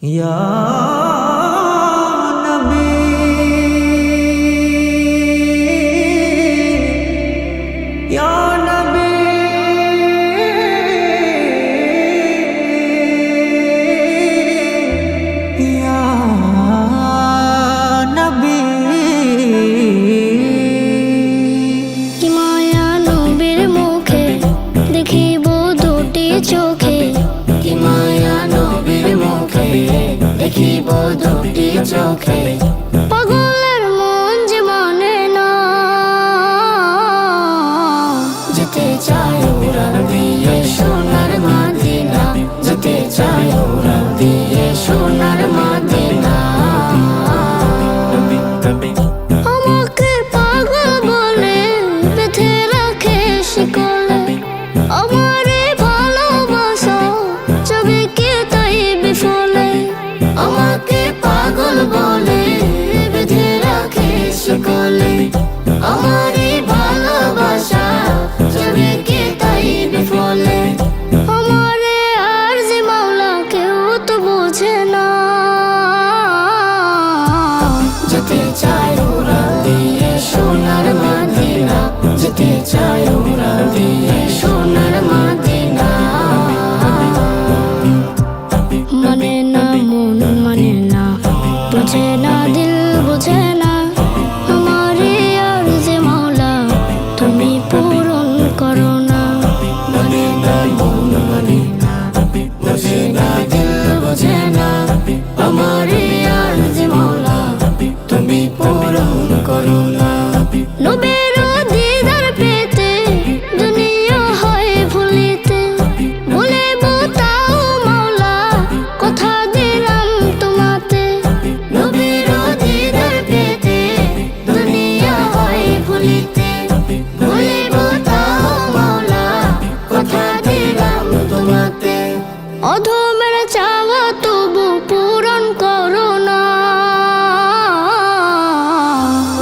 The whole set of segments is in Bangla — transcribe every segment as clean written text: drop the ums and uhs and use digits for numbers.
ইয়া নবী ইয়া নবী ইয়া নবী কি মায়া নবীর মুখে দেখিব দুটি চোখে, কি মায়া নবীর মুখে দেখিব দুটি চোখে। পাগলের মন যে মানে না, যেতে চায় উড়াল দিয়ে সোনার মদিনা, যেতে চায় উড়াল দিয়ে সোনার মদিনা। আমাকে পাগল বলে বেঁধে রাখে শিকলে, আমারে ভালোবাসা যাবে কে তাই বিফলে। আমাকে পাগল বলে বেঁধে রাখে শিকলে, আমারই ভালোবাসা যাবে কে তাই বিফলে। আমারে আর যে মাওলা কেউ তো বোঝে না, যেতে চায় উড়াল দিয়ে সোনার মদিনা, যেতে চায় উড়াল দিয়ে সোনার মদিনা। মানে না মন মানে না, বুঝে না দিল বুঝে না, আমারে আর যে মাওলা তুমি পূরণ করো না। মানে না মন মানে না, বুঝে না দিল বুঝে না, আমারে আর যে মওলা তুমি পূরণ করো না। নবীর দিদার পেতে দুনিয়া হয় ভুলিতে, ভুলিব তাও মাওলা কথা দিলাম তোমাতে। নবীর দিদার পেতে দুনিয়া হয় ভুলিতে, ভুলিব তাও মওলা কথা দিলাম তোমাতে। অধমের চাওয়া তবু পূরণ করো না,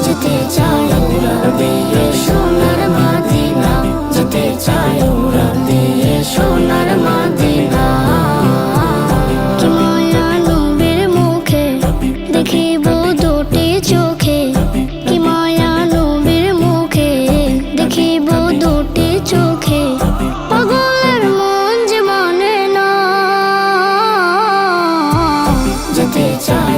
যেতে চায় উড়াল দিয়ে সোনার মদিনা, যেতে চায় উড়াল দিয়ে সোনার মদিনা। কি মায়া নবীর মুখে দেখিব দুটি চোখে, কি মায়া নবীর মুখে দেখিব দুটি চোখে। পাগলের মন যে মানে না, যেতে চায়